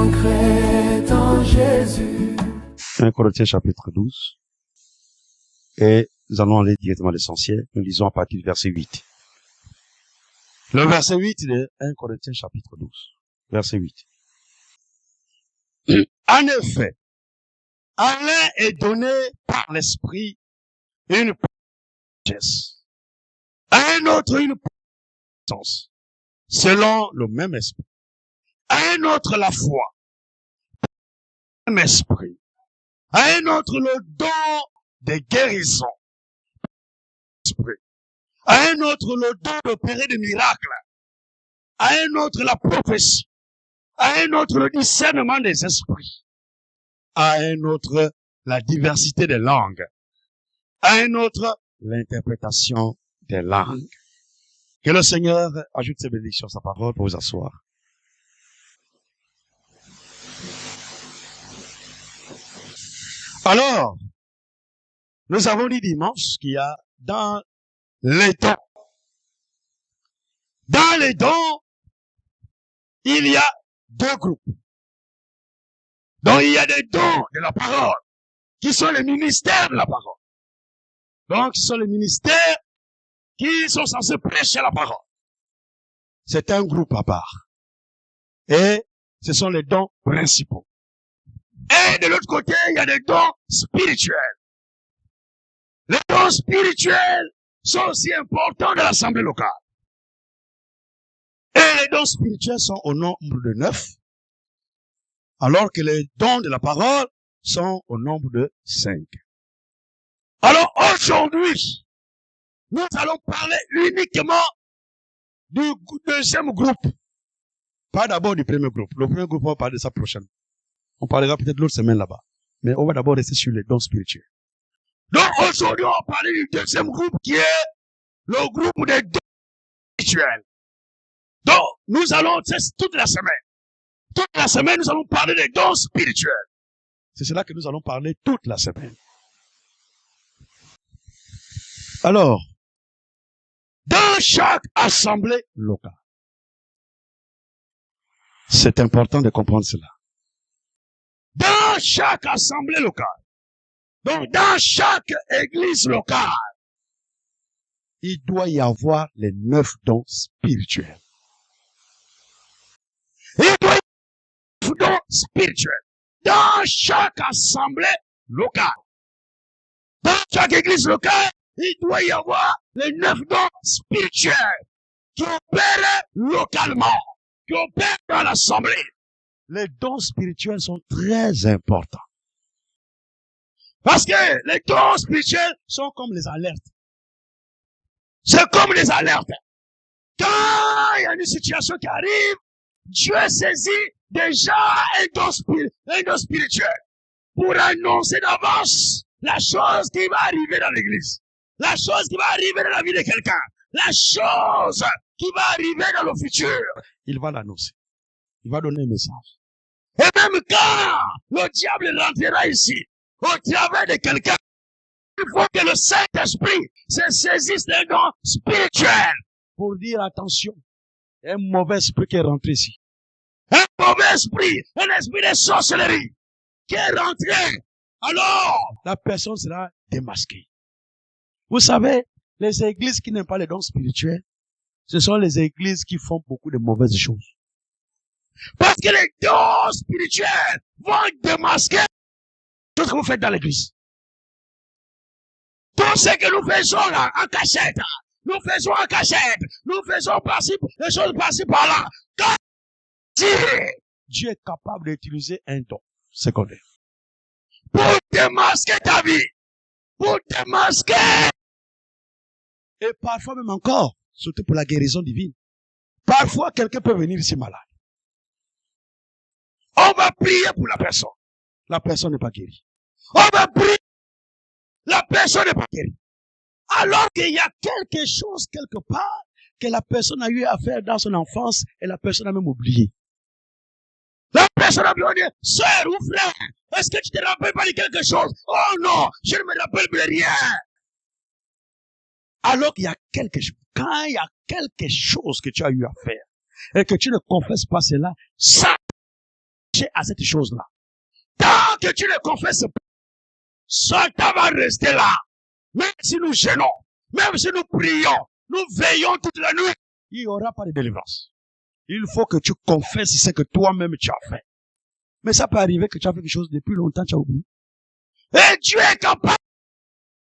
vaincrai en Jésus. 1 Corinthiens chapitre 12. Et nous allons aller directement à l'essentiel. Nous lisons à partir du verset 8. Le verset 8 de 1 Corinthiens chapitre 12. Verset 8. En effet, à l'un est donné par l'Esprit une sagesse, à un autre une puissance, selon le même Esprit, à un autre la foi, le même Esprit, à un autre le don de guérison, à un autre le don d'opérer des miracles, à un autre la prophétie, à un autre le discernement des esprits, à un autre la diversité des langues, à un autre l'interprétation des langues. Que le Seigneur ajoute ses bénédictions à sa parole pour vous asseoir. Alors, nous avons dit dimanche qu'il y a dans les dons. Dans les dons, il y a deux groupes. Donc, il y a des dons de la parole, qui sont les ministères de la parole. Donc, ce sont les ministères qui sont censés prêcher la parole. C'est un groupe à part. Et ce sont les dons principaux. Et de l'autre côté, il y a des dons spirituels. Les dons spirituels sont aussi importants dans l'assemblée locale. Et les dons spirituels sont au nombre de 9, alors que les dons de la parole sont au nombre de 5. Alors aujourd'hui, nous allons parler uniquement du deuxième groupe. Pas d'abord du premier groupe. Le premier groupe, on va parler de ça prochainement. On parlera peut-être l'autre semaine là-bas. Mais on va d'abord rester sur les dons spirituels. Donc aujourd'hui, on va parler du deuxième groupe qui est le groupe des dons spirituels. Donc, nous allons, toute la semaine, nous allons parler des dons spirituels. C'est cela que nous allons parler toute la semaine. Alors, dans chaque assemblée locale, c'est important de comprendre cela. Dans chaque assemblée locale, donc dans chaque église locale, il doit y avoir les 9 dons spirituels. Il doit y avoir 9 dons spirituels. Dans chaque assemblée locale, dans chaque église locale, il doit y avoir les 9 dons spirituels qui opèrent localement, qui opèrent dans l'assemblée. Les dons spirituels sont très importants. Parce que les dons spirituels sont comme les alertes. C'est comme les alertes. Quand il y a une situation qui arrive, Dieu saisit déjà un don spirituel pour annoncer d'avance la chose qui va arriver dans l'église. La chose qui va arriver dans la vie de quelqu'un. La chose qui va arriver dans le futur. Il va l'annoncer. Il va donner un message. Et même quand le diable rentrera ici, au travers de quelqu'un, il faut que le Saint-Esprit se saisisse d'un don spirituel pour dire attention, un mauvais esprit qui est rentré ici. Un mauvais esprit, un esprit de sorcellerie qui est rentré. Alors, la personne sera démasquée. Vous savez, les églises qui n'aiment pas les dons spirituels, ce sont les églises qui font beaucoup de mauvaises choses. Parce que les dons spirituels vont démasquer tout ce que vous faites dans l'église. Tout ce que nous faisons là, en cachette, nous faisons en cachette, nous faisons des choses par-ci par-là. Quand Dieu est capable d'utiliser un don secondaire pour démasquer ta vie, pour démasquer, et parfois même encore, surtout pour la guérison divine. Parfois, quelqu'un peut venir ici malade. On va prier pour la personne. La personne n'est pas guérie. On va prier. La personne n'est pas guérie. Alors qu'il y a quelque chose quelque part que la personne a eu à faire dans son enfance et la personne a même oublié. La personne a bien dit, sœur ou frère, est-ce que tu te rappelles pas de quelque chose? Oh non, je ne me rappelle plus de rien. Alors qu'il y a quelque chose. Quand il y a quelque chose que tu as eu à faire et que tu ne confesses pas cela, ça à cette chose-là. Tant que tu ne confesses pas, Satan va rester là. Même si nous gênons, même si nous prions, nous veillons toute la nuit, il n'y aura pas de délivrance. Il faut que tu confesses ce que toi-même tu as fait. Mais ça peut arriver que tu as fait quelque chose depuis longtemps, tu as oublié. Et Dieu est capable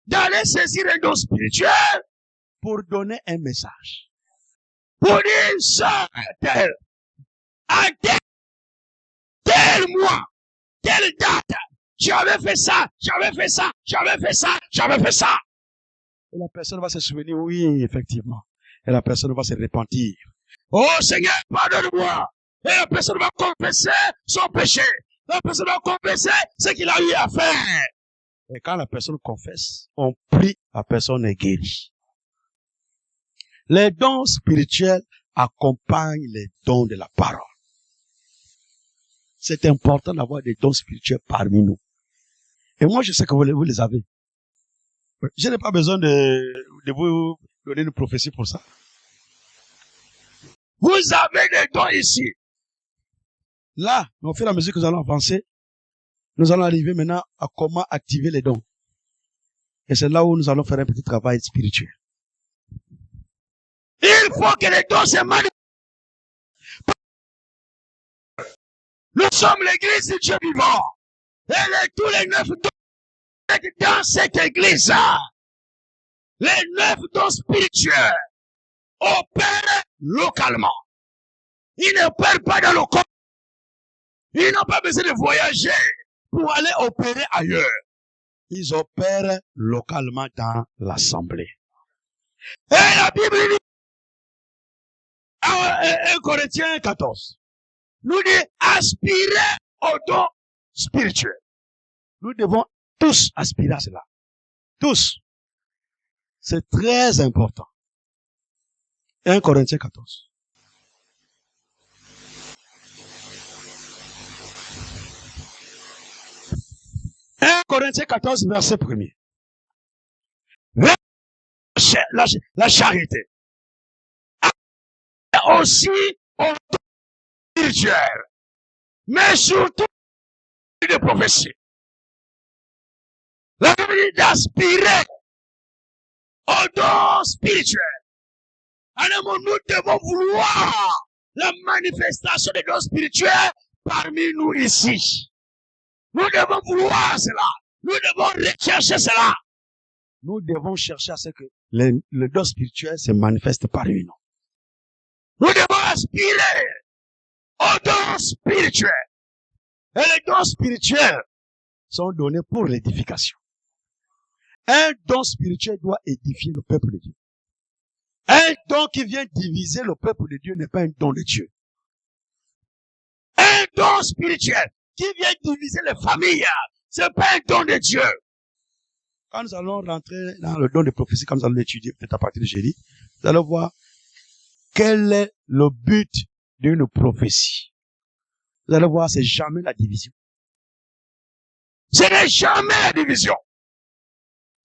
d'aller saisir un don spirituel pour donner un message. Pour dire, ça, tel, à tel mois, telle date, j'avais fait ça, j'avais fait ça, j'avais fait ça, j'avais fait ça. Et la personne va se souvenir, oui, effectivement. Et la personne va se repentir. Oh Seigneur, pardonne-moi. Et la personne va confesser son péché. La personne va confesser ce qu'il a eu à faire. Et quand la personne confesse, on prie, la personne est guérie. Les dons spirituels accompagnent les dons de la parole. C'est important d'avoir des dons spirituels parmi nous. Et moi, je sais que vous les avez. Je n'ai pas besoin de vous donner une prophétie pour ça. Vous avez des dons ici. Là, au fur et à mesure que nous allons avancer, nous allons arriver maintenant à comment activer les dons. Et c'est là où nous allons faire un petit travail spirituel. Il faut que les dons se manifestent. Nous sommes l'église du Dieu vivant. Et tous les 9 dons dans cette église, les 9 dons spirituels opèrent localement. Ils n'opèrent pas dans le corps. Ils n'ont pas besoin de voyager pour aller opérer ailleurs. Ils opèrent localement dans l'assemblée. Et la Bible dit, 1 Corinthiens 14, nous dit aspirer aux dons spirituels. Nous devons tous aspirer à cela. Tous. C'est très important. 1 Corinthiens 14. Corinthiens 14, verset 1er. La charité. Aussi au don spirituel. Mais surtout de prophétie. La Bible dit d'aspirer au don spirituel. Alors nous devons vouloir la manifestation des dons spirituels parmi nous ici. Nous devons vouloir cela. Nous devons rechercher cela. Nous devons chercher à ce que le don spirituel se manifeste parmi nous. Nous devons aspirer au don spirituel. Et les dons spirituels sont donnés pour l'édification. Un don spirituel doit édifier le peuple de Dieu. Un don qui vient diviser le peuple de Dieu n'est pas un don de Dieu. Un don spirituel qui vient diviser les familles, c'est pas un don de Dieu. Quand nous allons rentrer dans le don de prophétie, comme nous allons l'étudier peut-être à partir de jeudi, vous allez voir quel est le but d'une prophétie. Vous allez voir, c'est jamais la division. Ce n'est jamais la division.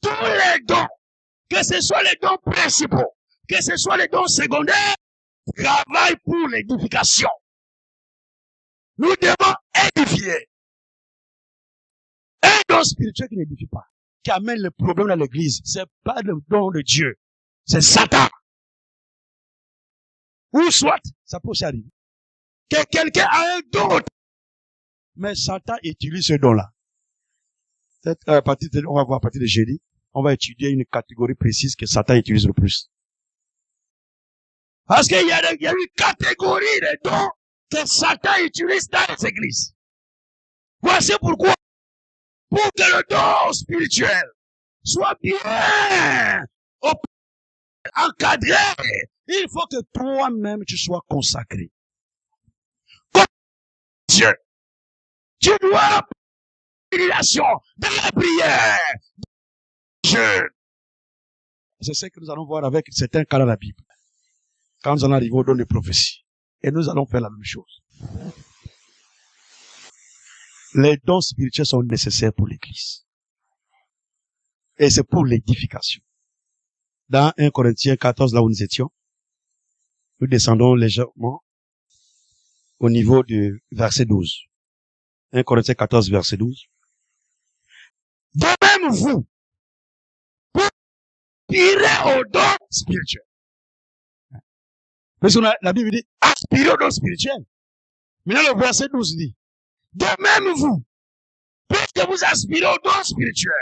Tous les dons, que ce soit les dons principaux, que ce soit les dons secondaires, travaillent pour l'édification. Nous devons édifier. Un don spirituel qui n'édifie pas, qui amène le problème dans l'église, c'est pas le don de Dieu, c'est Satan. Ou soit, ça peut aussi arriver, que quelqu'un a un don, mais Satan utilise ce don-là. On va voir à partir de jeudi, on va étudier une catégorie précise que Satan utilise le plus. Parce qu'il y a une catégorie de dons que Satan utilise dans les églises. Voici pourquoi, pour que le don spirituel soit bien encadré, il faut que toi-même tu sois consacré. Comme Dieu, tu dois une relation dans la prière. C'est ce que nous allons voir avec certains cas dans la Bible. Quand nous allons arriver au don de prophétie. Et nous allons faire la même chose. Les dons spirituels sont nécessaires pour l'église. Et c'est pour l'édification. Dans 1 Corinthiens 14, là où nous étions, nous descendons légèrement au niveau du verset 12. 1 Corinthiens 14, verset 12. De même, vous, pour aspirer aux dons spirituels. Parce que la Bible dit, aspirer aux dons spirituels. Maintenant, le verset 12 dit, de même, vous, puisque vous aspirez aux dons spirituels,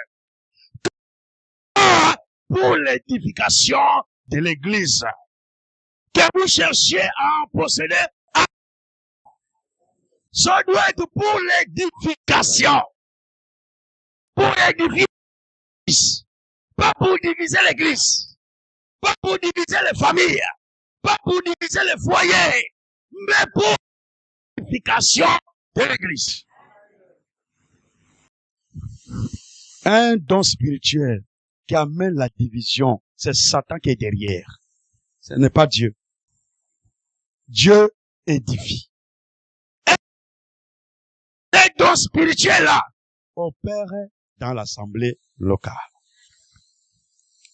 pour l'édification de l'Église, que vous cherchiez à en posséder, ça doit être pour l'édification. Pour édifier l'Église. Pas pour diviser l'Église. Pas pour diviser les familles. Pas pour diviser les foyers. Mais pour l'édification de l'Église. Un don spirituel qui amène la division, c'est Satan qui est derrière. Ce n'est pas Dieu. Dieu édifie. Les dons spirituels-là opèrent dans l'assemblée locale.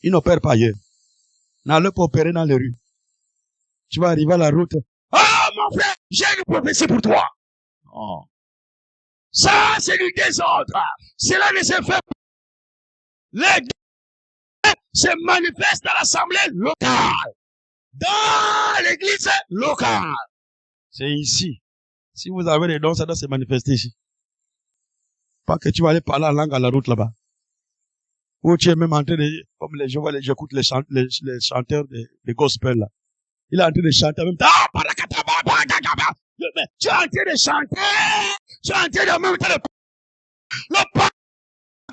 Ils n'opèrent pas ailleurs. N'allez pas opérer dans les rues. Tu vas arriver à la route. Ah, mon frère, j'ai une prophétie pour toi. Oh. Ça, c'est du désordre. Cela ne se fait pas. Les dons se manifestent dans l'assemblée locale. Dans l'église locale. C'est ici. Si vous avez des dons, ça doit se manifester ici. Pas que tu vas aller parler en langue à la route là-bas. Ou tu es même en train de, comme j'écoute les chanteurs de gospel là. Il est en train de chanter en même temps. Mais tu es en train de chanter. Tu es en train de même temps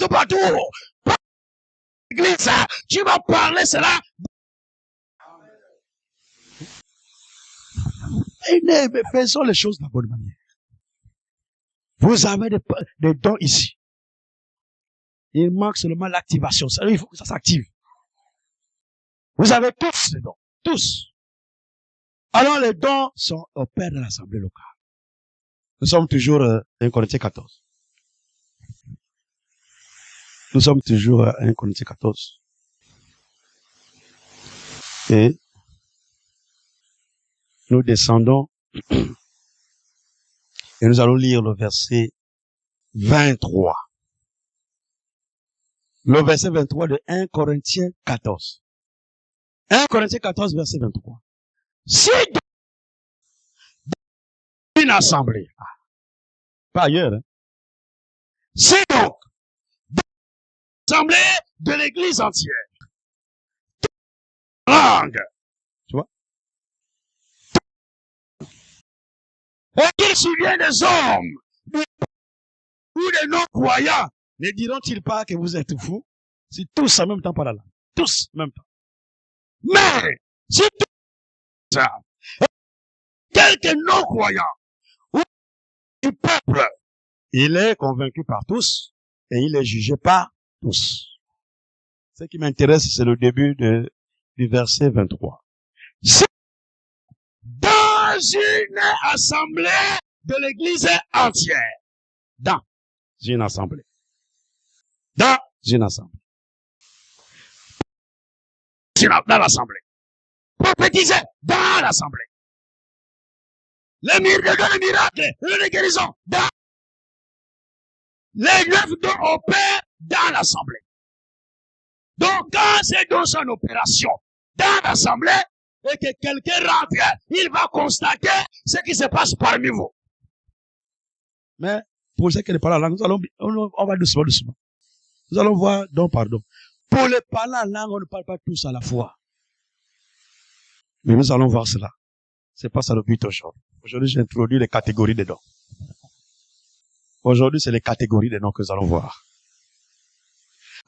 de partout. L'église, tu vas parler cela. Mais faisons les choses de la bonne manière. Vous avez des dons ici. Il manque seulement l'activation. Il faut que ça s'active. Vous avez tous les dons. Tous. Alors les dons sont au père de l'assemblée locale. Nous sommes toujours 1 Corinthiens 14. Nous sommes toujours à 1 Corinthiens 14. Et nous descendons et nous allons lire le verset 23. Le verset 23 de 1 Corinthiens 14. 1 Corinthiens 14, verset 23. Si dans une assemblée, pas ailleurs, hein. Si donc, dans l'assemblée de l'église entière, langue, tu vois, et qu'il survient des hommes, ou des non-croyants, ne diront-ils pas que vous êtes fous? Si tous en même temps par la langue. Tous en même temps. Mais, si tous ça, quelques non-croyants, ou du peuple, il est convaincu par tous, et il est jugé par tous. Ce qui m'intéresse, c'est le début du verset 23. Si dans une assemblée de l'église entière, dans une assemblée, dans l'assemblée, prophétiser dans l'assemblée, les miracles, les guérisons, dans les 9 dons opèrent dans l'assemblée. Donc, quand ces dons sont en opération dans l'assemblée, et que quelqu'un rentre, il va constater ce qui se passe parmi vous. Mais, pour ceux qui ne parlent pas la langue, on va doucement. Nous allons voir don par don. Pour les parler en langue, on ne parle pas tous à la fois. Mais nous allons voir cela. C'est pas ça le but aujourd'hui. Aujourd'hui, j'ai introduit les catégories des dons. Aujourd'hui, c'est les catégories des dons que nous allons voir.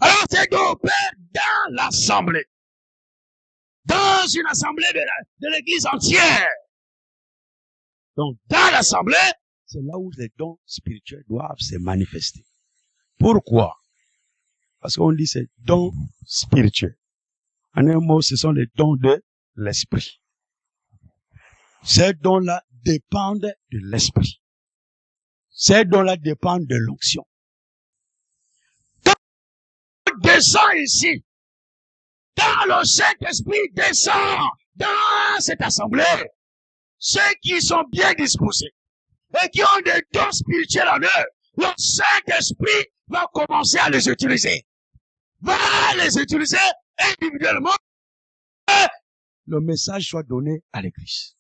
Alors, c'est dons opèrent dans l'assemblée. Dans une assemblée de l'église entière. Donc, dans l'assemblée, c'est là où les dons spirituels doivent se manifester. Pourquoi? Parce qu'on dit c'est dons spirituels. En un mot, ce sont les dons de l'esprit. Ces dons-là dépendent de l'esprit. Ces dons-là dépendent de l'onction. Quand on descend ici, quand le Saint-Esprit descend dans cette assemblée, ceux qui sont bien disposés, et qui ont des dons spirituels en eux, le Saint-Esprit va commencer à les utiliser. Va les utiliser individuellement. Et le message soit donné à l'église.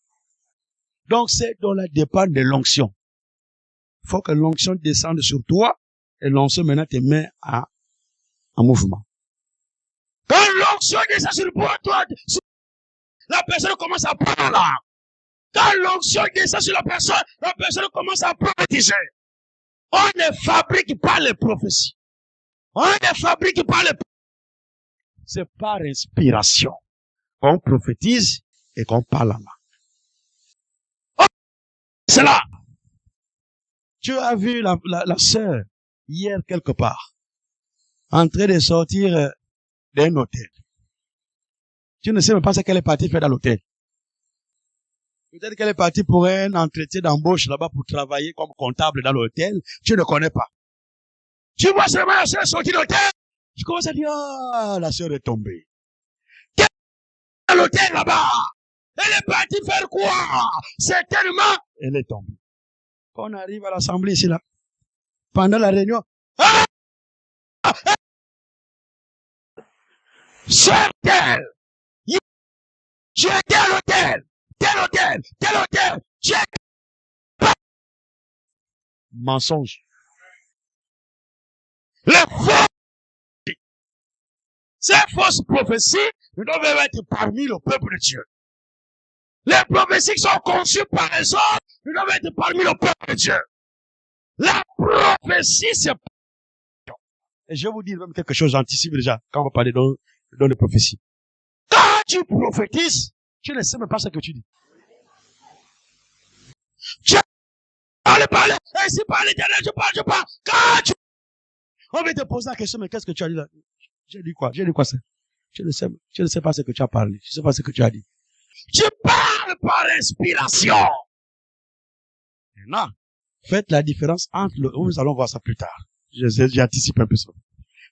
Donc, ces dons-là dépendent de l'onction. Il faut que l'onction descende sur toi et l'onction maintenant te met en mouvement. Quand l'onction descend sur toi, la personne commence à parler. Quand l'onction descend sur la personne commence à prophétiser. On ne fabrique pas les prophéties. On ne fabrique pas les prophéties. C'est par inspiration qu'on prophétise et qu'on parle en langue. Oh, c'est là. Tu as vu la sœur hier quelque part, en train de sortir d'un hôtel. Tu ne sais même pas ce qu'elle est partie faire dans l'hôtel. Peut-être qu'elle est partie pour un entretien d'embauche là-bas pour travailler comme comptable dans l'hôtel. Tu ne connais pas. Tu vois seulement la sœur sortir de l'hôtel. Tu commences à dire, ah, la sœur est tombée. Qu'elle est dans l'hôtel là-bas. Elle est partie faire quoi? Certainement, elle est tombée. Quand on arrive à l'assemblée ici là, pendant la réunion, ah! Sœur telle, tu étais à l'hôtel. Tel hôtel, tu es... Mensonge. Les faux... Ces fausses prophéties ne doivent être parmi le peuple de Dieu. Les prophéties qui sont conçues par les autres ne doivent être parmi le peuple de Dieu. La prophétie, c'est... Et je vais vous dire même quelque chose, j'anticipe déjà, quand on va parler dans les prophéties. Quand tu prophétises, tu ne sais même pas ce que tu dis. Tu parles, ainsi par l'Éternel, je parle. Quand tu... On va te poser la question, mais qu'est-ce que tu as dit là? J'ai dit quoi ça? Je ne sais pas ce que tu as parlé. Je ne sais pas ce que tu as dit. Tu parles par inspiration. Maintenant, faites la différence entre nous allons voir ça plus tard. J'anticipe un peu ça.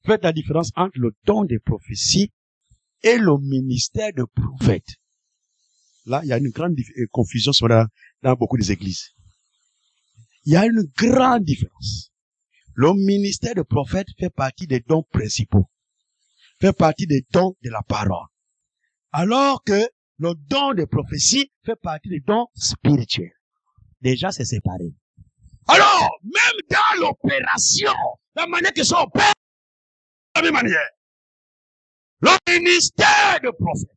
Faites la différence entre le don des prophéties et le ministère de prophète. Là, il y a une grande confusion dans beaucoup des églises. Il y a une grande différence. Le ministère de prophète fait partie des dons principaux. Fait partie des dons de la parole. Alors que le don de prophétie fait partie des dons spirituels. Déjà, c'est séparé. Alors, même dans l'opération, la manière que ça opère, de la même manière, le ministère de prophète,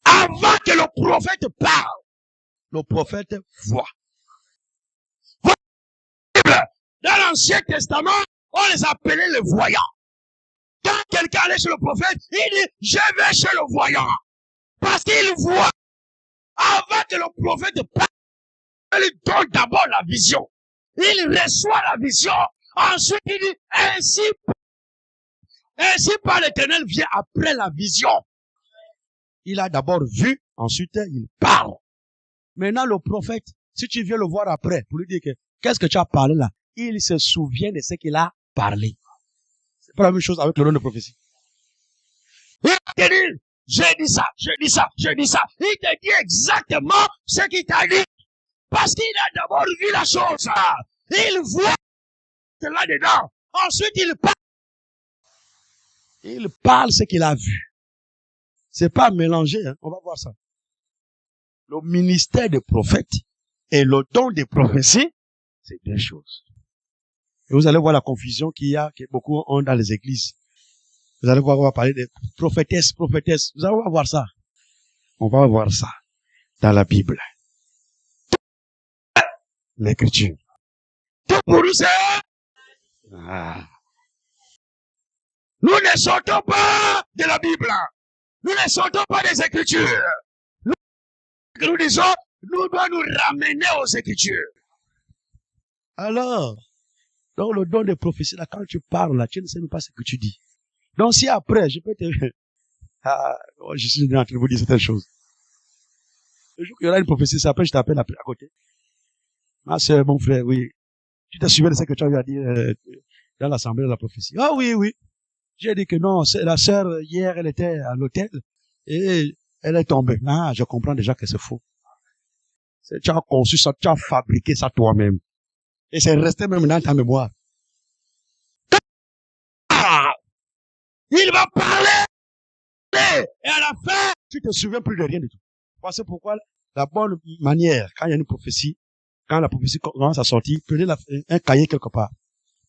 avant que le prophète parle, le prophète voit. Dans l'Ancien Testament, on les appelait les voyants. Quand quelqu'un allait chez le prophète, il dit, je vais chez le voyant. Parce qu'il voit. Avant que le prophète parle, il donne d'abord la vision. Il reçoit la vision. Ensuite, il dit, ainsi par l'Éternel vient après la vision. Il a d'abord vu, ensuite il parle. Maintenant, le prophète, si tu viens le voir après, pour lui dire que, qu'est-ce que tu as parlé là? Il se souvient de ce qu'il a parlé. C'est pas la même chose avec le nom de prophétie. Il te dit, j'ai dit ça. Il te dit exactement ce qu'il t'a dit. Parce qu'il a d'abord vu la chose. Il voit là-dedans. Ensuite, il parle. Il parle ce qu'il a vu. C'est pas mélangé, hein. On va voir ça. Le ministère des prophètes et le don des prophéties, c'est deux choses. Et vous allez voir la confusion que beaucoup ont dans les églises. Vous allez voir, on va parler de prophétesse. Vous allez voir ça. On va voir ça dans la Bible. L'écriture. Tout pour nous, c'est... Nous ne sortons pas de la Bible. Nous ne sortons pas des Écritures. Nous disons, nous devons nous ramener aux Écritures. Alors, donc le don de prophétie, là, quand tu parles, là, tu ne sais même pas ce que tu dis. Donc si après, je peux te... je suis en train de vous dire certaines choses. Le jour qu'il y aura une prophétie, c'est après je t'appelle à côté. Ma soeur, mon frère, oui. Tu t'es suivi de ce que tu as eu à dire dans l'assemblée de la prophétie. Ah oui. J'ai dit que non, la sœur, hier, elle était à l'hôtel et elle est tombée. Ah, je comprends déjà que c'est faux. Tu as conçu ça, tu as fabriqué ça toi-même. Et c'est resté même dans ta mémoire. Il va parler. Et à la fin, tu te souviens plus de rien du tout. C'est pourquoi la bonne manière, quand il y a une prophétie, quand la prophétie commence à sortir, prenez un cahier quelque part.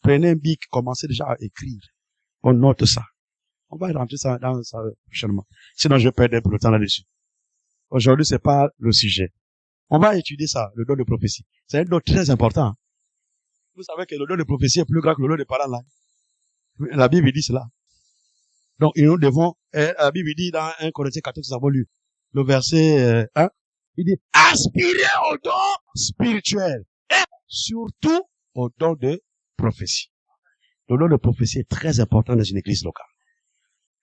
Prenez un bic, commencez déjà à écrire. On note ça. On va rentrer ça dans ça prochainement. Sinon, je vais perdre beaucoup de temps là-dessus. Aujourd'hui, c'est pas le sujet. On va étudier ça, le don de prophétie. C'est un don très important. Vous savez que le don de prophétie est plus grand que le don de parole là. La Bible dit cela. Donc, nous devons, la Bible dit dans 1 Corinthiens 14, nous avons lu le verset 1, il dit, aspirez au don spirituel et surtout au don de prophétie. Le don de prophétie est très important dans une église locale.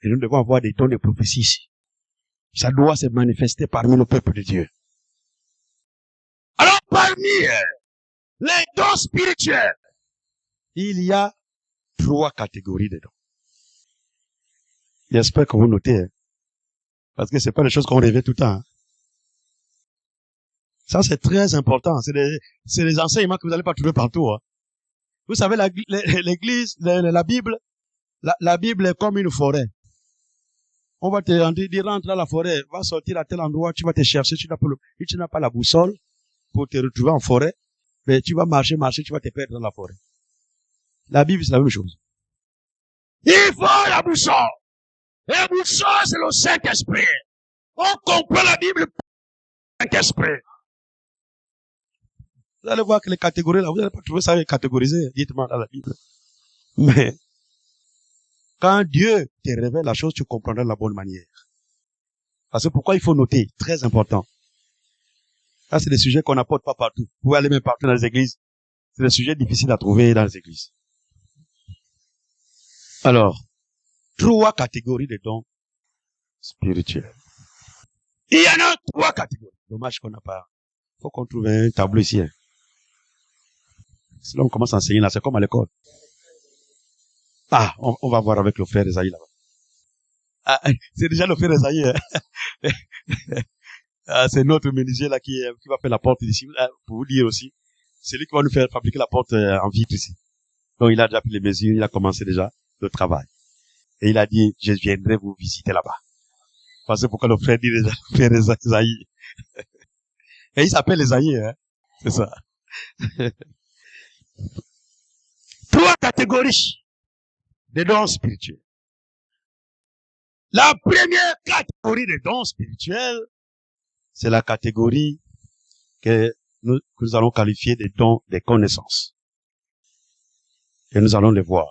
Et nous devons avoir des dons de prophétie ici. Ça doit se manifester parmi le peuple de Dieu. Alors, parmi les dons spirituels, il y a 3 catégories de dons. J'espère que vous notez, hein, parce que c'est pas des choses qu'on rêvait tout le temps. Hein. Ça, c'est très important. C'est des enseignements que vous n'allez pas trouver partout. Hein. Vous savez, l'église, la Bible, la Bible est comme une forêt. On va te dire, rentre dans la forêt, va sortir à tel endroit, tu vas te chercher, tu n'as pas la boussole pour te retrouver en forêt, mais tu vas marcher, tu vas te perdre dans la forêt. La Bible, c'est la même chose. Il faut la boussole. Et la boussole, c'est le Saint-Esprit. On comprend la Bible par le Saint-Esprit. Vous allez voir que les catégories, là, vous n'allez pas trouver ça catégorisé, dites-moi dans la Bible. Mais, quand Dieu te révèle la chose, tu comprendras de la bonne manière. Parce que pourquoi il faut noter? Très important. Ça, c'est des sujets qu'on n'apporte pas partout. Vous pouvez aller même partout dans les églises. C'est des sujets difficiles à trouver dans les églises. Alors, 3 catégories de dons spirituels. Il y en a 3 catégories. Dommage qu'on n'a pas. Faut qu'on trouve un tableau ici. Hein. Sinon, on commence à enseigner là. C'est comme à l'école. Ah, on va voir avec le frère Esaïe là-bas. Ah, c'est déjà le frère Esaïe. Hein. Ah, c'est notre menuisier là qui va faire la porte d'ici. Pour vous dire aussi, c'est lui qui va nous faire fabriquer la porte en vitre ici. Donc, il a déjà pris les mesures, il a commencé déjà le travail. Et il a dit, je viendrai vous visiter là-bas. Parce que pourquoi le frère dit déjà, le frère Esaïe. Et il s'appelle Esaïe, hein. C'est ça. 3 catégories de dons spirituels. La première catégorie de dons spirituels, c'est la catégorie que nous allons qualifier de dons des connaissances. Et nous allons les voir.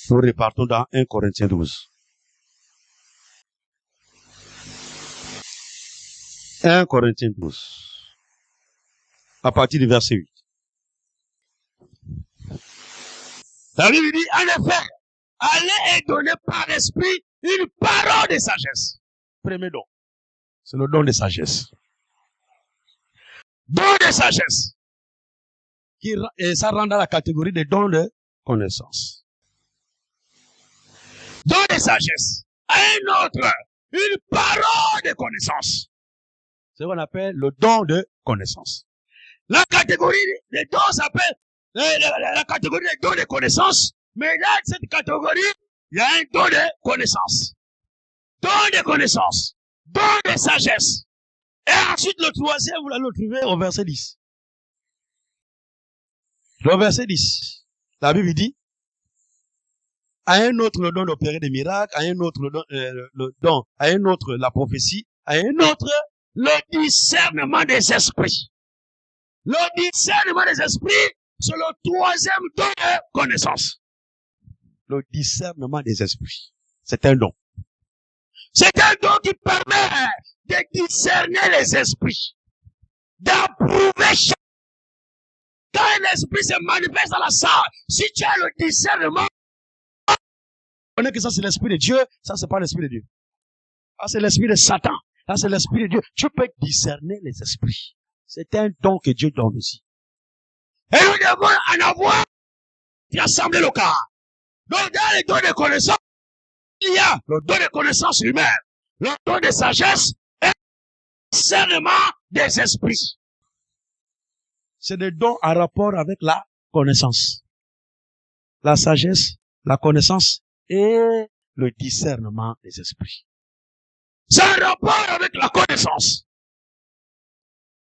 Nous repartons dans 1 Corinthiens 12. 1 Corinthiens 12. À partir du verset 8. La Bible dit, en effet, allez et donnez par esprit une parole de sagesse. Premier don. C'est le don de sagesse. Don de sagesse. Et ça rentre dans la catégorie des dons de connaissance. Don de sagesse. À un autre, une parole de connaissance. C'est ce qu'on appelle le don de connaissance. La catégorie des dons s'appelle la catégorie des dons de connaissance. Mais dans cette catégorie, il y a un don de connaissance. Don de connaissance. Don de sagesse. Et ensuite, le troisième, vous allez le trouver au verset 10. Le verset 10. La Bible dit, à un autre le don d'opérer des miracles, à un autre le don, à un autre la prophétie, à un autre le discernement des esprits. Le discernement des esprits, c'est le troisième don de connaissance. Le discernement des esprits. C'est un don. C'est un don qui permet de discerner les esprits. D'approuver chaque. Quand un esprit se manifeste dans la salle, si tu as le discernement, on connaît que ça c'est l'esprit de Dieu, ça c'est pas l'esprit de Dieu. Ça c'est l'esprit de Satan, ça c'est l'esprit de Dieu. Tu peux discerner les esprits. C'est un don que Dieu donne aussi. Et nous devons en avoir l'assemblée locale. Donc dans les dons de connaissance, il y a le don de connaissance humaine, le don de sagesse et discernement des esprits. C'est des dons en rapport avec la connaissance. La sagesse, la connaissance et le discernement des esprits. C'est un rapport avec la connaissance.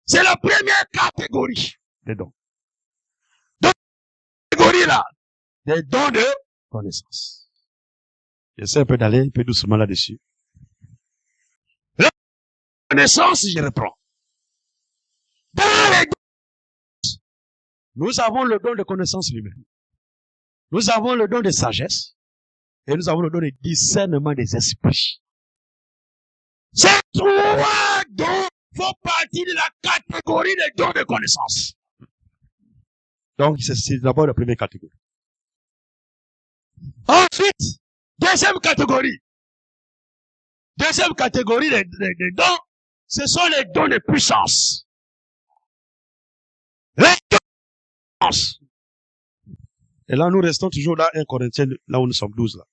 C'est la première catégorie des dons. Donc, catégorie là, des dons de connaissance. J'essaie un peu d'aller un peu doucement là-dessus. La connaissance, je reprends. Dans les dons, nous avons le don de connaissance lui-même. Nous avons le don de sagesse. Et nous avons le don de discernement des esprits. Ces trois dons font partie de la catégorie des dons de connaissance. Donc, c'est d'abord la première catégorie. Ensuite, deuxième catégorie. Deuxième catégorie des dons, ce sont les dons de puissance. Les dons de puissance. Et là, nous restons toujours dans 1 Corinthiens, là où nous sommes 12, là.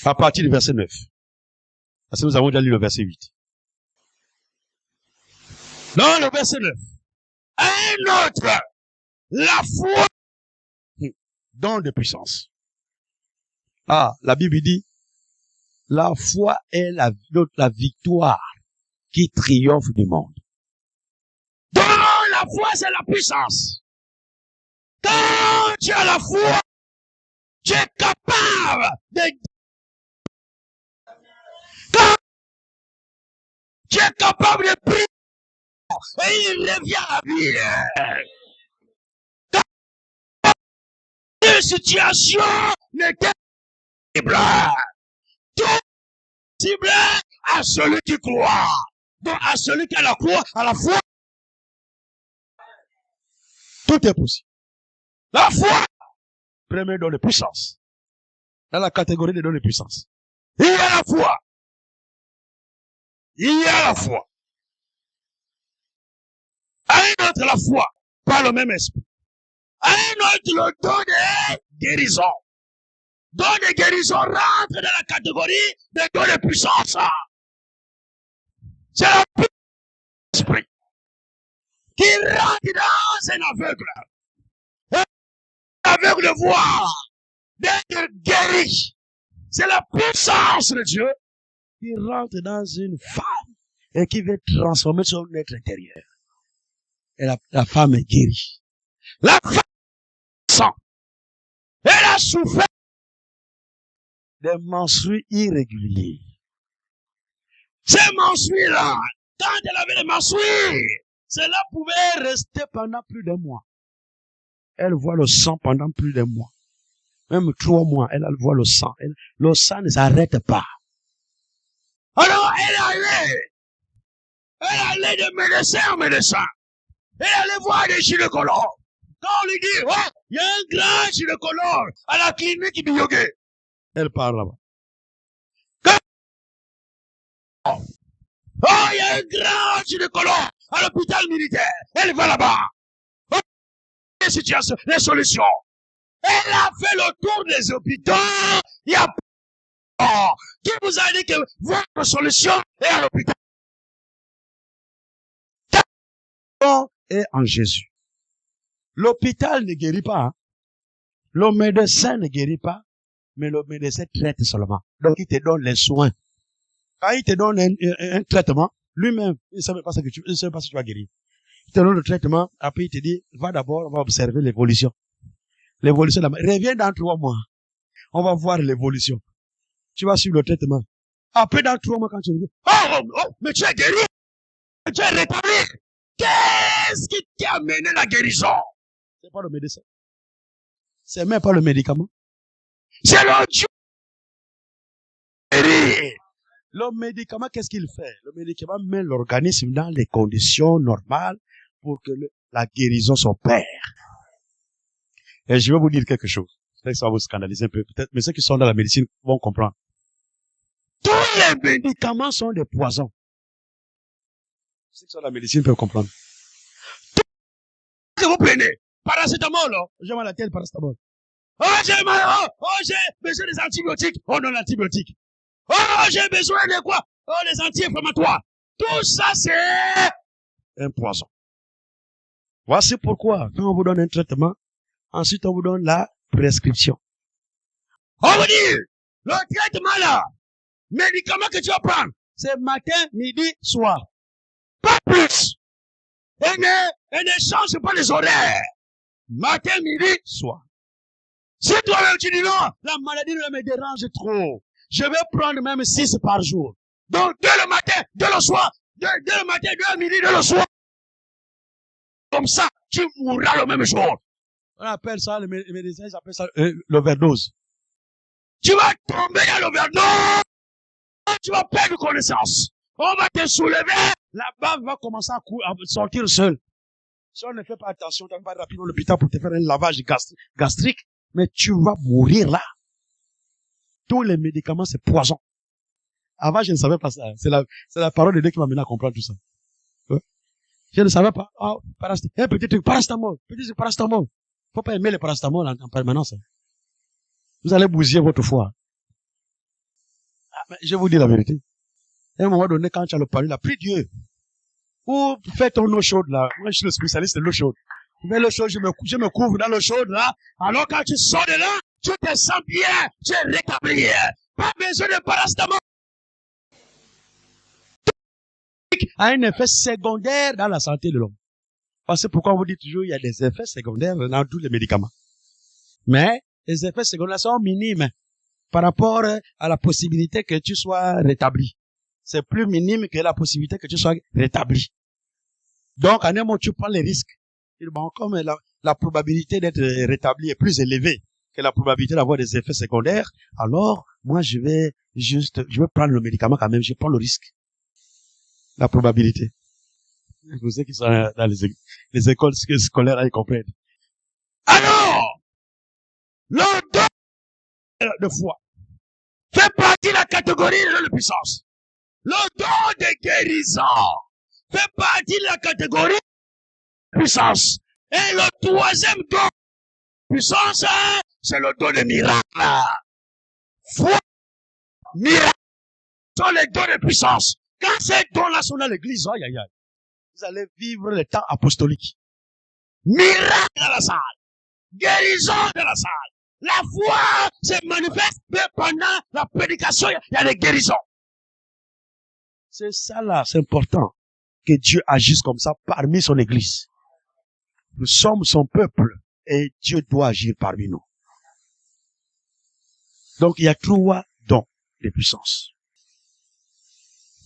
À partir du verset 9. Parce que nous avons déjà lu le verset 8. Dans le verset 9. Un autre, la foi, don de puissance. Ah, la Bible dit, la foi est la victoire qui triomphe du monde. Dans la foi, c'est la puissance. Quand tu as la foi, tu es capable de... Quand tu es capable de prier, et il revient à la vie. Quand une situation n'était pas tout possible à celui qui croit. Donc à celui qui a la foi, à la foi, tout est possible. La foi, premier don de puissance. Dans la catégorie des dons de puissance. Il y a la foi. Il y a la foi. Un autre la foi, par le même esprit. Un autre le don de guérison. Don de guérison rentre dans la catégorie des dons de puissance. C'est la puissance de l'esprit qui rentre dans un aveugle. Aveugle de voir, d'être guéri. C'est la puissance de Dieu qui rentre dans une femme et qui veut transformer son être intérieur. Et la femme est guérie. La femme sent. Elle a souffert des menstrues irréguliers. Ces menstrues-là, quand elle avait les menstrues, cela pouvait rester pendant plus d'un mois. Elle voit le sang pendant plus d'un mois. Même 3 mois, elle voit le sang. Le sang ne s'arrête pas. Alors, elle allait de médecin en médecin. Elle allait voir des gynécologues. Quand on lui dit, oh, il y a un grand gynécologue à la clinique Biyogué. Elle part là-bas. Oh, il y a un grand gynécologue à l'hôpital militaire. Elle va là-bas. Oh, les situations, les solutions. Elle a fait le tour des hôpitaux. Il y a qui vous a dit que votre solution est à l'hôpital. Est en Jésus. L'hôpital ne guérit pas. Hein. Le médecin ne guérit pas, mais le médecin traite seulement. Donc il te donne les soins. Quand il te donne un traitement, lui-même, il ne sait pas ce que tu vas guérir. Il te donne le traitement, après il te dit, va d'abord, on va observer l'évolution. L'évolution, reviens dans 3 mois. On va voir l'évolution. Tu vas suivre le traitement. Après, dans 3 mois, quand tu dis, mais tu es guéri. Tu es rétabli. Qu'est-ce qui t'a amené la guérison? C'est pas le médecin. C'est même pas le médicament. C'est le Dieu. Le médicament, qu'est-ce qu'il fait? Le médicament met l'organisme dans les conditions normales pour que la guérison s'opère. Et je vais vous dire quelque chose. Peut-être que ça va vous scandaliser un peu, peut-être, mais ceux qui sont dans la médecine vont comprendre. Tous les médicaments sont des poisons. Ceux qui sont dans la médecine peuvent comprendre. Tout ce que vous prenez, paracétamol, j'ai mal à la tête, paracétamol. Oh, j'ai mal, j'ai besoin des antibiotiques. Oh non, l'antibiotique. Oh, j'ai besoin de quoi? Oh, les anti-inflammatoires. Tout ça, c'est un poison. Voici pourquoi, quand on vous donne un traitement, ensuite on vous donne la prescription. On vous dit, le traitement là, médicament que tu vas prendre, c'est matin, midi, soir. Pas plus. Et ne change pas les horaires. Matin, midi, soir. Si toi-même tu dis non, la maladie ne me dérange trop. Je vais prendre même 6 par jour. Donc, dès le matin, dès le soir, dès le matin, dès le midi, dès le soir. Comme ça, tu mourras le même jour. On appelle ça, les médecins, ils appellent ça l'overdose. Tu vas tomber dans l'overdose. Tu vas perdre connaissance. On va te soulever. La bave va commencer à sortir seule. Si on ne fait pas attention, tu vas pas rapidement à l'hôpital pour te faire un lavage gastrique. Mais tu vas mourir là. Tous les médicaments, c'est poison. Avant, je ne savais pas ça. C'est la parole de Dieu qui m'a mené à comprendre tout ça. Ouais. Je ne savais pas. Oh, un petit truc, paracétamol. Petit truc, paracétamol. Faut pas aimer le paracétamol en permanence. Vous allez bousiller votre foie. Ah, mais je vous dis la vérité. À un moment donné, quand tu as le palu, là, prie Dieu. Ou fais ton eau chaude là. Moi, je suis le spécialiste de l'eau chaude. Mais l'eau chaude, je me couvre dans l'eau chaude là. Alors quand tu sors de là, tu te sens bien, tu es rétabli. Pas besoin de paracétamol. A un effet secondaire dans la santé de l'homme. C'est pourquoi on vous dit toujours il y a des effets secondaires dans tous les médicaments. Mais les effets secondaires sont minimes par rapport à la possibilité que tu sois rétabli. C'est plus minime que la possibilité que tu sois rétabli. Donc, à un moment, tu prends les risques. Bon, comme la probabilité d'être rétabli est plus élevée que la probabilité d'avoir des effets secondaires, alors, moi, je vais prendre le médicament quand même, je prends le risque. La probabilité. Vous savez qui sont dans les écoles scolaires, ils comprennent. Alors, le don de foi fait partie de la catégorie de puissance. Le don de guérison fait partie de la catégorie de puissance. Et le troisième don de puissance, c'est le don de miracle. Foi, miracle sont les dons de puissance. Quand ces dons-là sont dans l'église, aïe, aïe, aïe, vous allez vivre le temps apostolique. Miracle dans la salle. Guérison dans la salle. La foi se manifeste, mais pendant la prédication, il y a des guérisons. C'est ça là, c'est important que Dieu agisse comme ça parmi son église. Nous sommes son peuple et Dieu doit agir parmi nous. Donc il y a 3 dons de puissance.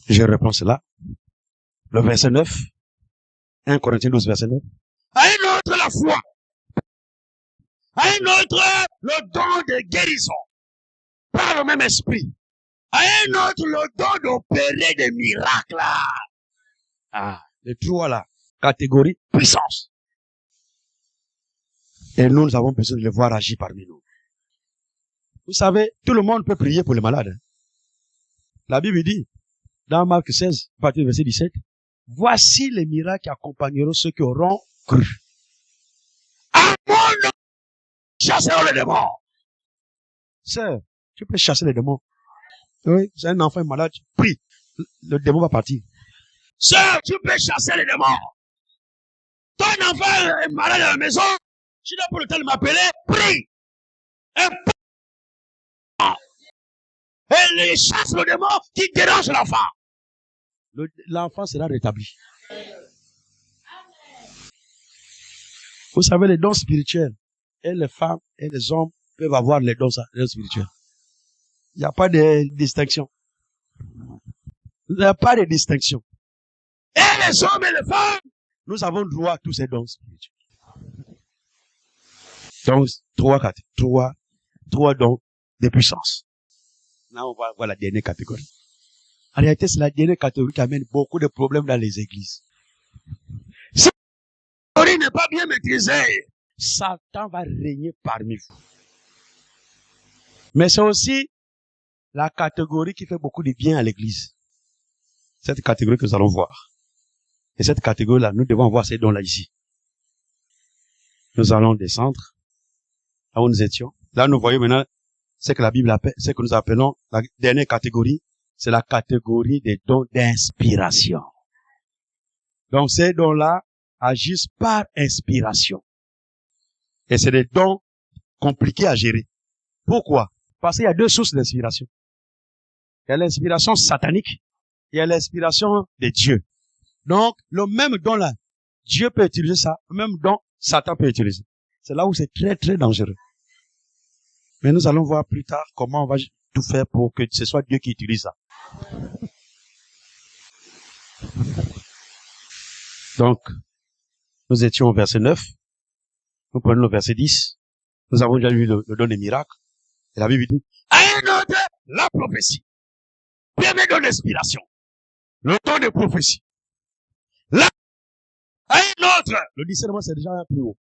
Je reprends cela. Le verset 9. 1 Corinthiens 12, verset 9. À un autre la foi. À un autre le don de guérison. Par le même esprit. À un autre le don d'opérer des miracles. Ah, les 3 là. Catégorie puissance. Et nous avons besoin de les voir agir parmi nous. Vous savez, tout le monde peut prier pour les malades. La Bible dit, dans Marc 16, à partir du verset 17, voici les miracles qui accompagneront ceux qui auront cru. À mon nom, chasseront les démons. Sœur, tu peux chasser les démons. Oui, c'est un enfant malade, tu pries. Le démon va partir. Sœur, tu peux chasser les démons. Ton enfant est malade à la maison, tu n'as pas le temps de m'appeler, prie. Et les chasse le démon qui dérange l'enfant. L'enfant sera rétabli. Vous savez, les dons spirituels, et les femmes et les hommes peuvent avoir les dons spirituels. Il n'y a pas de distinction. Il n'y a pas de distinction. Et les hommes et les femmes, nous avons droit à tous ces dons spirituels. Donc, 3 dons de puissance. Là, on va voir la dernière catégorie. En réalité, c'est la dernière catégorie qui amène beaucoup de problèmes dans les églises. Si la catégorie n'est pas bien maîtrisée, Satan va régner parmi vous. Mais c'est aussi la catégorie qui fait beaucoup de bien à l'église. Cette catégorie que nous allons voir. Et cette catégorie-là, nous devons voir ces dons-là ici. Nous allons descendre là où nous étions. Là, nous voyons maintenant ce que la Bible appelle, ce que nous appelons la dernière catégorie, c'est la catégorie des dons d'inspiration. Donc, ces dons-là agissent par inspiration. Et c'est des dons compliqués à gérer. Pourquoi? Parce qu'il y a deux sources d'inspiration. Il y a l'inspiration satanique, il y a l'inspiration de Dieu. Donc, le même don-là, Dieu peut utiliser ça, le même don, Satan peut utiliser. C'est là où c'est très, très dangereux. Mais nous allons voir plus tard comment on va tout faire pour que ce soit Dieu qui utilise ça. Donc, nous étions au verset 9. Nous prenons le verset 10. Nous avons déjà lu le don des miracles. Et la Bible dit, un autre, la prophétie. Premier don d'inspiration. Le don de prophétie. Là, un autre, le discernement c'est déjà un plus haut.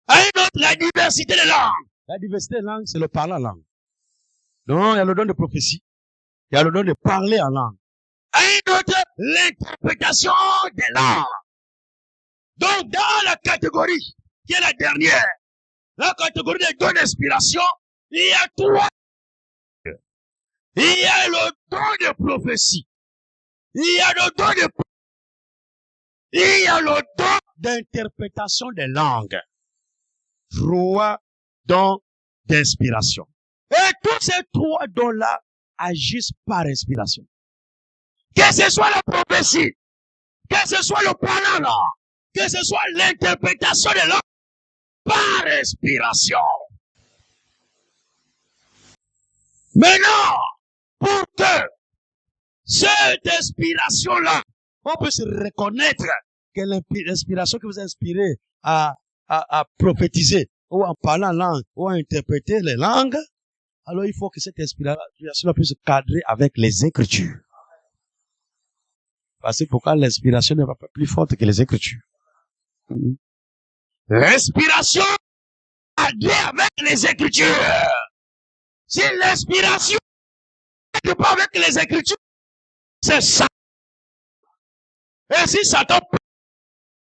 Un autre, la diversité des langues. La diversité des langues, c'est le parler en langue. Donc, il y a le don de prophétie. Il y a le don de parler en langue. Un autre, l'interprétation des langues. Donc, dans la catégorie, qui est la dernière, la catégorie des dons d'inspiration, il y a trois. Il y a le don de prophétie. Il y a le don de il y a le don d'interprétation des langues. Trois dons d'inspiration. Et tous ces trois dons-là agissent par inspiration. Que ce soit la prophétie, que ce soit le parlant, que ce soit l'interprétation des langues, par inspiration. Maintenant, pour que cette inspiration-là, on peut se reconnaître que l'inspiration que vous inspirez à prophétiser, ou en parlant langue, ou à interpréter les langues, alors il faut que cette inspiration puisse cadrer avec les Écritures. Parce que pourquoi l'inspiration n'est pas plus forte que les Écritures? L'inspiration cadre avec les Écritures. Si l'inspiration n'est pas avec les Écritures, c'est ça. Et si Satan n'a pas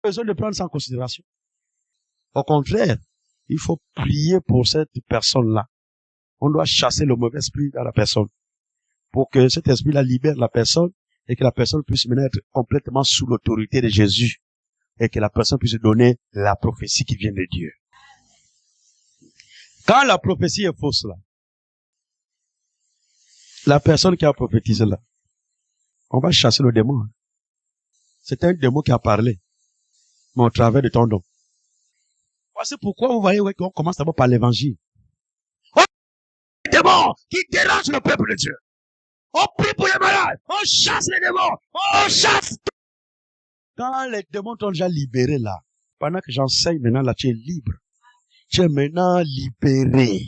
besoin de prendre ça en considération. Au contraire, il faut prier pour cette personne-là. On doit chasser le mauvais esprit dans la personne. Pour que cet esprit-là libère la personne et que la personne puisse maintenant être complètement sous l'autorité de Jésus. Et que la personne puisse donner la prophétie qui vient de Dieu. Quand la prophétie est fausse là, la personne qui a prophétisé là, on va chasser le démon. C'est un démon qui a parlé, mais au travers de ton don. C'est pourquoi vous voyez qu'on commence d'abord par l'évangile. Oh, les démons qui dérangent le peuple de Dieu. On prie pour les malades, on chasse les démons, on chasse. Quand les démons t'ont déjà libéré là, pendant que j'enseigne maintenant là, tu es libre. Tu es maintenant libéré.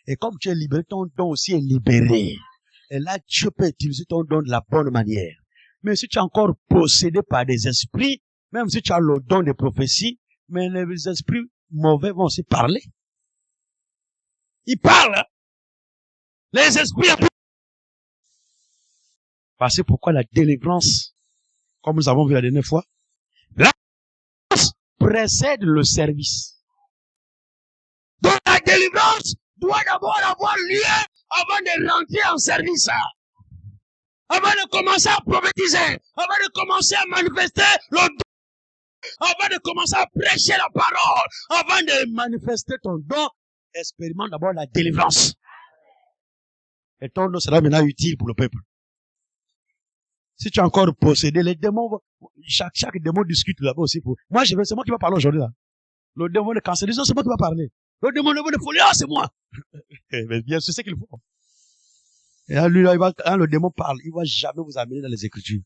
Et comme tu es libéré, ton don aussi est libéré. Et là, Dieu peut utiliser ton don de la bonne manière. Mais si tu es encore possédé par des esprits, même si tu as le don de prophétie, mais les esprits mauvais vont aussi parler. Ils parlent. Les esprits. Parce que pourquoi la délivrance, comme nous avons vu la dernière fois, la délivrance précède le service. Donc la délivrance doit d'abord avoir lieu avant de rentrer en service. Avant de commencer à prophétiser, avant de commencer à manifester le don, avant de commencer à prêcher la parole, avant de manifester ton don, expérimente d'abord la délivrance. Et ton don sera maintenant utile pour le peuple. Si tu as encore possédé, les démons, chaque démon discute là-bas aussi. Moi, c'est moi qui va parler aujourd'hui là. Le démon de cancérisme, c'est moi qui va parler. Le démon de folie, c'est moi. Mais bien sûr, c'est ce qu'il faut. Et là, lui, quand le démon parle, il va jamais vous amener dans les Écritures.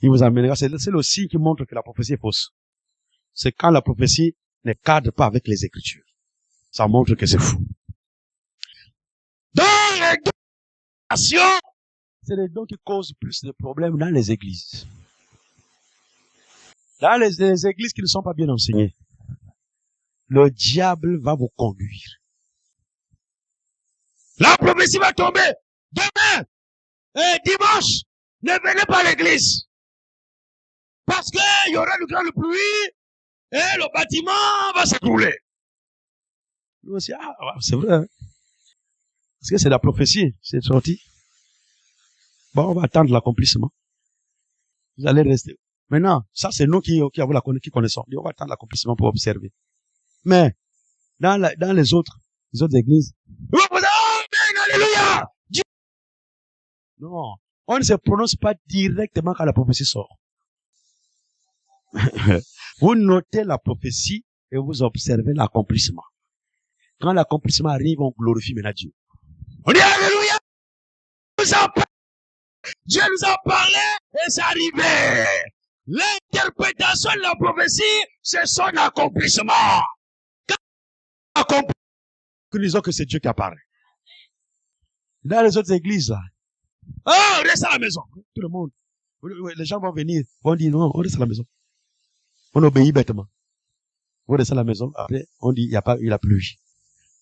Il vous amènera, c'est le signe qui montre que la prophétie est fausse. C'est quand la prophétie ne cadre pas avec les Écritures. Ça montre que c'est fou. Dans les dons, c'est les dons qui causent plus de problèmes dans les églises. Dans les églises qui ne sont pas bien enseignées, le diable va vous conduire. La prophétie va tomber. Demain et dimanche, ne venez pas à l'église. Parce qu'il y aura une grande pluie et le bâtiment va s'écrouler. Nous aussi, c'est vrai. Hein? Parce que c'est la prophétie, c'est sorti. Bon, on va attendre l'accomplissement. Vous allez rester. Maintenant, ça c'est nous qui connaissons. On va attendre l'accomplissement pour observer. Mais, dans les autres églises, alléluia! Non, on ne se prononce pas directement quand la prophétie sort. Vous notez la prophétie et vous observez l'accomplissement. Quand l'accomplissement arrive, on glorifie maintenant Dieu. On dit alléluia! Dieu nous a parlé et c'est arrivé. L'interprétation de la prophétie, c'est son accomplissement. Quand nous disons que c'est Dieu qui apparaît. Dans les autres églises, là. Oh, reste à la maison. Tout le monde. Les gens vont venir, vont dire non, on reste à la maison. On obéit bêtement. On reste à la maison. Après, on dit il n'y a pas eu la pluie.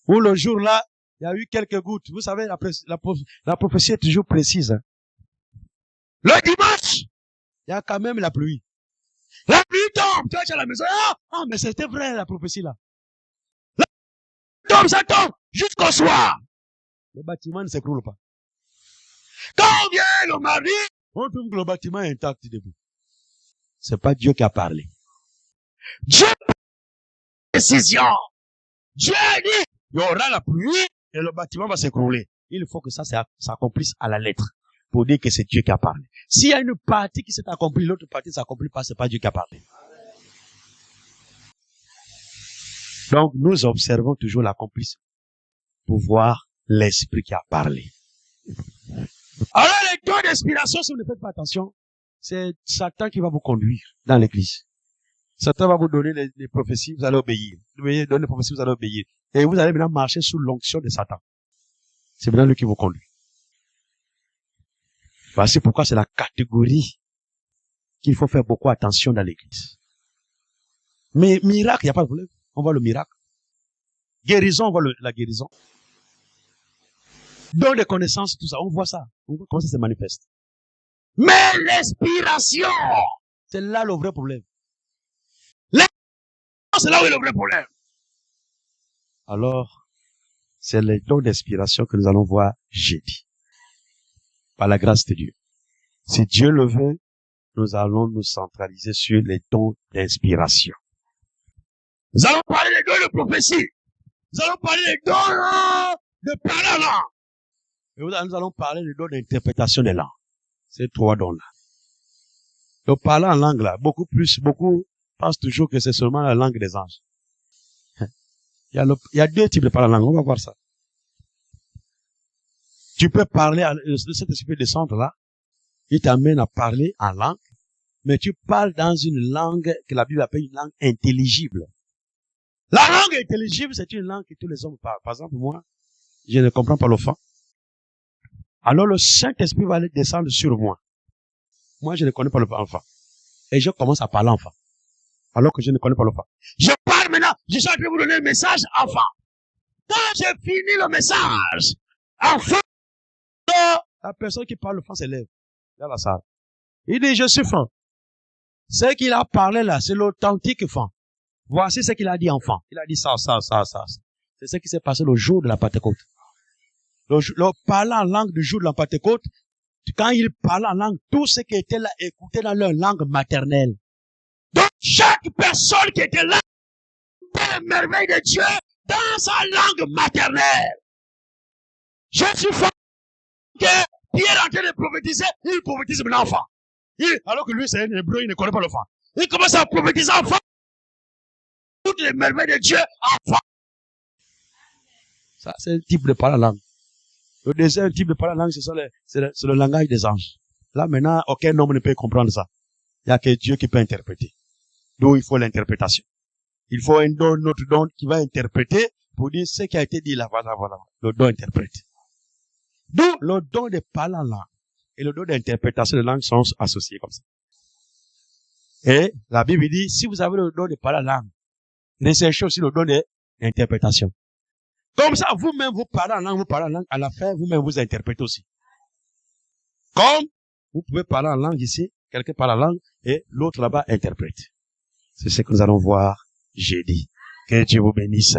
Ou le jour là, il y a eu quelques gouttes. Vous savez, la prophétie est toujours précise. Hein. Le dimanche, il y a quand même la pluie. La pluie tombe. Tu es à la maison. Ah, mais c'était vrai la prophétie là. La pluie tombe, ça tombe jusqu'au soir. Le bâtiment ne s'écroule pas. Quand vient le mari, on trouve que le bâtiment est intact debout. C'est pas Dieu qui a parlé. Dieu a pris une décision. Dieu a dit, il y aura la pluie et le bâtiment va s'écrouler. Il faut que ça s'accomplisse à la lettre pour dire que c'est Dieu qui a parlé. S'il y a une partie qui s'est accomplie, l'autre partie ne s'accomplit pas, c'est pas Dieu qui a parlé. Donc, nous observons toujours l'accomplissement pour voir l'esprit qui a parlé. Alors, les dons d'inspiration, si vous ne faites pas attention, c'est Satan qui va vous conduire dans l'église. Satan va vous donner les prophéties, vous allez obéir. Vous donner les prophéties, vous allez obéir. Et vous allez maintenant marcher sous l'onction de Satan. C'est maintenant lui qui vous conduit. Voici pourquoi c'est la catégorie qu'il faut faire beaucoup attention dans l'église. Mais miracle, il n'y a pas de problème. On voit le miracle. Guérison, on voit la guérison. Don de connaissances, tout ça, on voit ça. On voit comment ça se manifeste. Mais l'inspiration, c'est là le vrai problème. C'est là où est le vrai problème. Alors, c'est les dons d'inspiration que nous allons voir jeudi. Par la grâce de Dieu. Si Dieu le veut, nous allons nous centraliser sur les dons d'inspiration. Nous allons parler des dons de prophétie. Nous allons parler des dons de parole. Et nous allons parler des dons d'interprétation des langues. Ces trois dons-là. Donc, parler en langue, là, beaucoup pensent toujours que c'est seulement la langue des anges. Il y a deux types de parler en langue. On va voir ça. Tu peux parler, cet esprit descendre là, il t'amène à parler en langue, mais tu parles dans une langue que la Bible appelle une langue intelligible. La langue intelligible, c'est une langue que tous les hommes parlent. Par exemple, moi, je ne comprends pas l'enfant. Alors le Saint-Esprit va aller descendre sur moi. Moi, je ne connais pas l'enfant. Et je commence à parler enfant. Alors que je ne connais pas l'enfant. Je parle maintenant, je suis en train de vous donner le message enfant. Quand j'ai fini le message, enfant, la personne qui parle le franc s'élève dans la salle. Il dit, je suis franc. Ce qu'il a parlé là, c'est l'authentique franc. Voici ce qu'il a dit enfant. Il a dit ça. C'est ce qui s'est passé le jour de la Pentecôte. Le parlant en langue du jour de la Pentecôte, quand il parlait en langue, tout ce qui était là écoutait dans leur langue maternelle. Donc, chaque personne qui était là, la merveille de Dieu dans sa langue maternelle. Je suis franc que Pierre est en train de prophétiser, il prophétise mon enfant. Alors que lui, c'est un hébreu, il ne connaît pas l'enfant. Il commence à prophétiser enfant. Toutes les merveilles de Dieu, enfant. Ça, c'est un type de parole en langue. Le deuxième type de parole en langue, c'est le langage des anges. Là, maintenant, aucun homme ne peut comprendre ça. Il n'y a que Dieu qui peut interpréter. Donc, il faut l'interprétation. Il faut un autre don qui va interpréter pour dire ce qui a été dit là, voilà. Le don interprète. Donc, le don de parole en langue et le don d'interprétation de langue sont associés comme ça. Et la Bible dit, si vous avez le don de parole en langue, recherchez aussi le don d'interprétation. Comme ça, vous-même, vous parlez en langue, à la fin, vous-même, vous interprétez aussi. Comme vous pouvez parler en langue ici, quelqu'un parle en langue, et l'autre là-bas interprète. C'est ce que nous allons voir jeudi. Que Dieu vous bénisse.